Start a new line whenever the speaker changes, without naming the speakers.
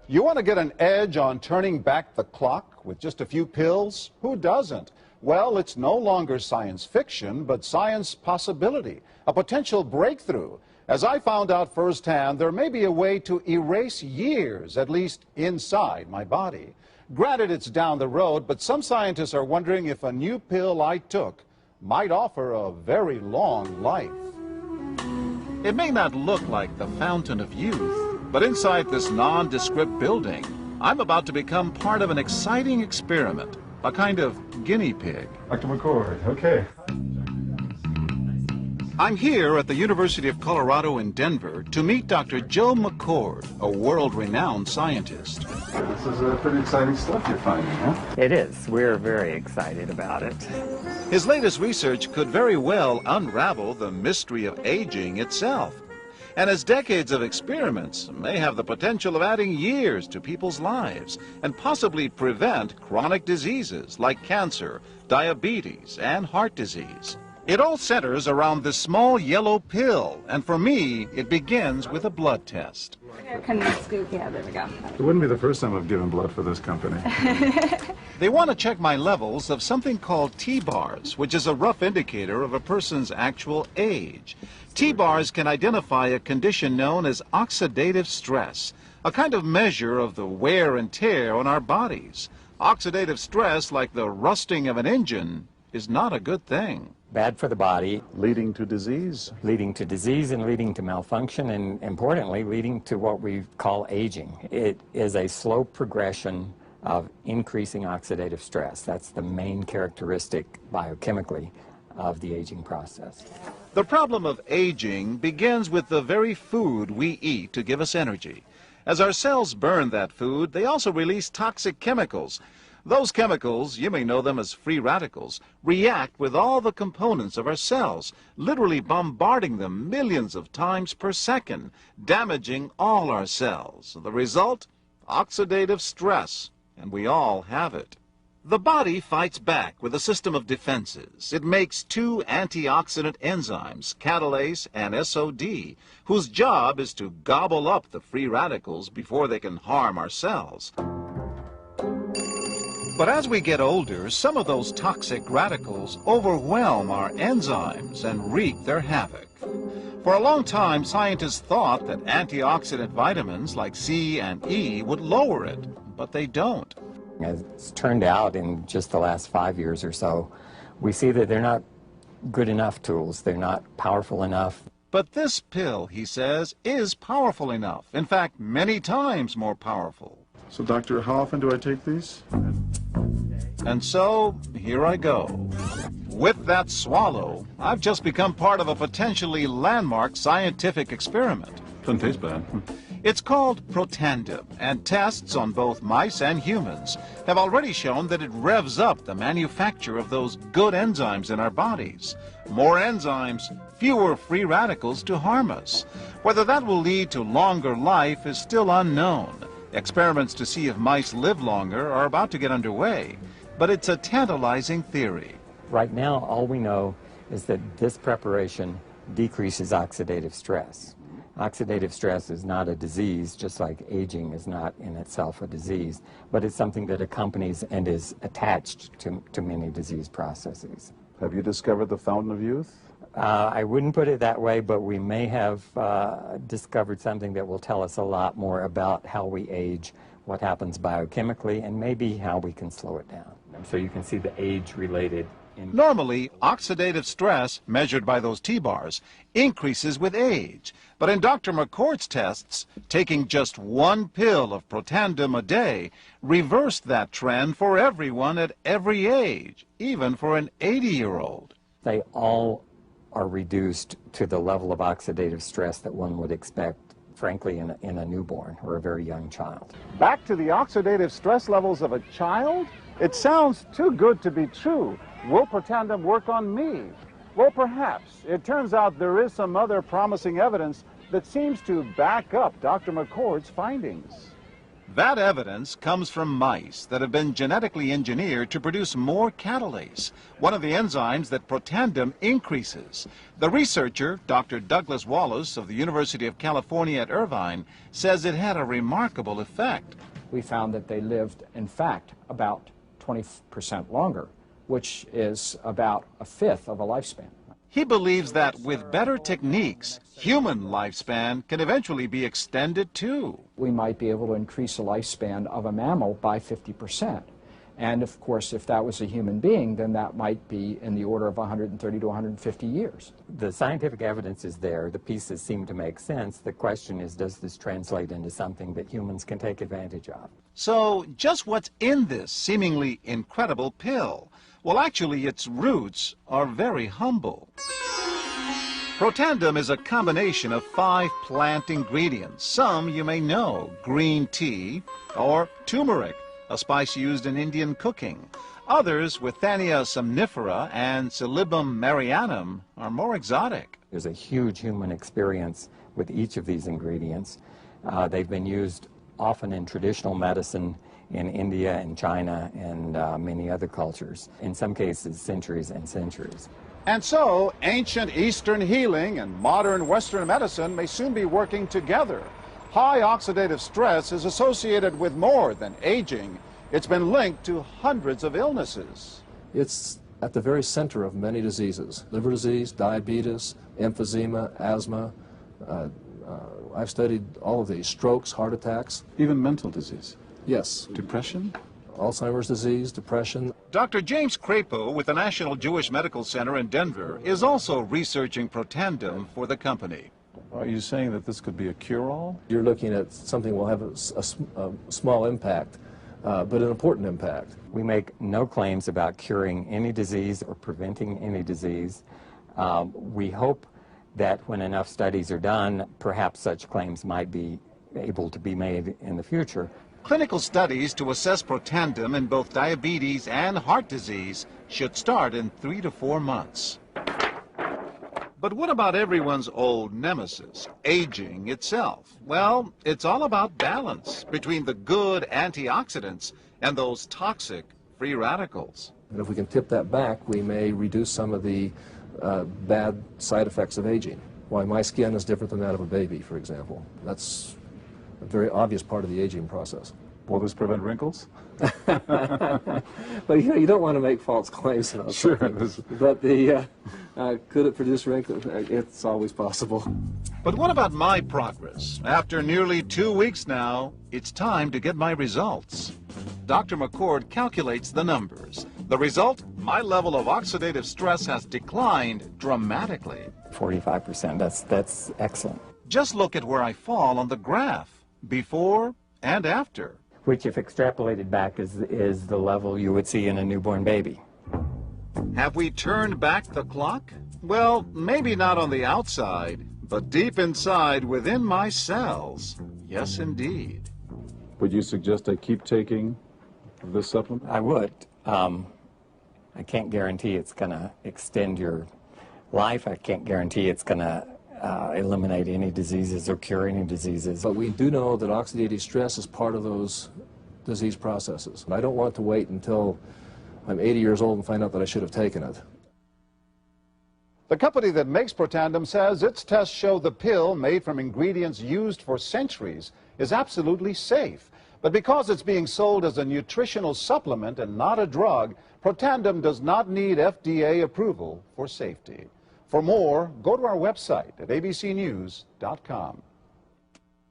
You want to get an edge on turning back the clock with just a few pills? Who doesn't? Well, it's no longer science fiction, but science possibility, a potential breakthrough. As I found out firsthand, there may be a way to erase years, at least inside my body. Granted, it's down the road, but some scientists are wondering if a new pill I took might offer a very long life. It may not look like the fountain of youth, but inside this nondescript building, I'm about to become part of an exciting experiment, a kind of guinea pig.
Dr. McCord, okay.
I'm here at the University of Colorado in Denver to meet Dr. Joe McCord, a world-renowned scientist.
This is pretty exciting stuff you're finding, huh?
It is. We're very excited about it.
His latest research could very well unravel the mystery of aging itself. And his decades of experiments may have the potential of adding years to people's lives and possibly prevent chronic diseases like cancer, diabetes, and heart disease. It all centers around this small yellow pill, and for me, it begins with a blood test.
Can you scoop? Yeah, there we go.
It wouldn't be the first time I've given blood for this company.
They want to check my levels of something called T-bars, which is a rough indicator of a person's actual age. T-bars can identify a condition known as oxidative stress, a kind of measure of the wear and tear on our bodies. Oxidative stress, like the rusting of an engine, is not a good thing.
Bad for the body.
Leading to disease?
Leading to disease and leading to malfunction, and importantly, leading to what we call aging. It is a slow progression of increasing oxidative stress. That's the main characteristic biochemically of the aging process.
The problem of aging begins with the very food we eat to give us energy. As our cells burn that food, they also release toxic chemicals. Those chemicals, you may know them as free radicals, react with all the components of our cells, literally bombarding them millions of times per second, damaging all our cells. The result? Oxidative stress, and we all have it. The body fights back with a system of defenses. It makes two antioxidant enzymes, catalase and SOD, whose job is to gobble up the free radicals before they can harm our cells. But as we get older, some of those toxic radicals overwhelm our enzymes and wreak their havoc. For a long time, scientists thought that antioxidant vitamins like C and E would lower it, but they don't.
As it's turned out in just the last 5 years or so, we see that they're not good enough tools. They're not powerful enough.
But this pill, he says, is powerful enough. In fact, many times more powerful.
So, doctor, how often do I take these?
And so, here I go. With that swallow, I've just become part of a potentially landmark scientific experiment.
Doesn't taste bad.
It's called Protandim, and tests on both mice and humans have already shown that it revs up the manufacture of those good enzymes in our bodies. More enzymes, fewer free radicals to harm us. Whether that will lead to longer life is still unknown. Experiments to see if mice live longer are about to get underway, but it's a tantalizing theory.
Right now, all we know is that this preparation decreases oxidative stress. Oxidative stress is not a disease, just like aging is not in itself a disease, but it's something that accompanies and is attached to many disease processes.
Have you discovered the fountain of youth?
I wouldn't put it that way, but we may have discovered something that will tell us a lot more about how we age, what happens biochemically, and maybe how we can slow it down. So you can see the age-related.
Normally, oxidative stress, measured by those T-bars, increases with age. But in Dr. McCord's tests, taking just one pill of Protandim a day reversed that trend for everyone at every age, even for an 80-year-old.
They all are reduced to the level of oxidative stress that one would expect, frankly, in a newborn or a very young child.
Back to the oxidative stress levels of a child? It sounds too good to be true. Will Protandim work on me? Well, perhaps. It turns out there is some other promising evidence that seems to back up Dr. McCord's findings. That evidence comes from mice that have been genetically engineered to produce more catalase, one of the enzymes that Protandim increases. The researcher, Dr. Douglas Wallace of the University of California at Irvine, says it had a remarkable effect.
We found that they lived, in fact, about 20% longer, which is about a fifth of a lifespan.
He believes that with better techniques, human lifespan can eventually be extended too.
We might be able to increase the lifespan of a mammal by 50%. And of course, if that was a human being, then that might be in the order of 130 to 150 years.
The scientific evidence is there. The pieces seem to make sense. The question is, does this translate into something that humans can take advantage of?
So, just what's in this seemingly incredible pill? Well, actually, its roots are very humble. Protandim is a combination of 5 plant ingredients. Some you may know: green tea or turmeric, a spice used in Indian cooking. Others, Withania somnifera and Silybum marianum, are more exotic.
There's a huge human experience with each of these ingredients. They've been used often in traditional medicine in India and China and many other cultures, in some cases centuries and centuries.
And so, ancient Eastern healing and modern Western medicine may soon be working together. High oxidative stress is associated with more than aging. It's been linked to hundreds of illnesses.
It's at the very center of many diseases: liver disease, diabetes, emphysema, asthma. I've studied all of these: strokes, heart attacks.
Even mental disease.
Yes.
Depression?
Alzheimer's disease, depression.
Dr. James Crapo with the National Jewish Medical Center in Denver is also researching Protandim for the company.
Are you saying that this could be a cure-all?
You're looking at something that will have a small impact, but an important impact.
We make no claims about curing any disease or preventing any disease. We hope that when enough studies are done, perhaps such claims might be able to be made in the future.
Clinical studies to assess Protandim in both diabetes and heart disease should start in 3 to 4 months. But what about everyone's old nemesis, aging itself? Well, it's all about balance between the good antioxidants and those toxic free radicals.
And if we can tip that back, we may reduce some of the bad side effects of aging. Why my skin is different than that of a baby, for example. That's a very obvious part of the aging process.
Will this prevent wrinkles?
But you don't want to make false claims about something. But could it produce wrinkles? It's always possible.
But what about my progress? After nearly 2 weeks now, it's time to get my results. Dr. McCord calculates the numbers. The result, my level of oxidative stress has declined dramatically.
45%, that's excellent.
Just look at where I fall on the graph, before and after.
Which, if extrapolated back, is the level you would see in a newborn baby.
Have we turned back the clock? Well, maybe not on the outside, but deep inside within my cells. Yes, indeed.
Would you suggest I keep taking this supplement?
I would. I can't guarantee it's going to extend your life. I can't guarantee it's going to eliminate any diseases or cure any diseases.
But we do know that oxidative stress is part of those disease processes. And I don't want to wait until I'm 80 years old and find out that I should have taken it.
The company that makes Protandim says its tests show the pill, made from ingredients used for centuries, is absolutely safe. But because it's being sold as a nutritional supplement and not a drug, Protandim does not need FDA approval for safety. For more, go to our website at abcnews.com.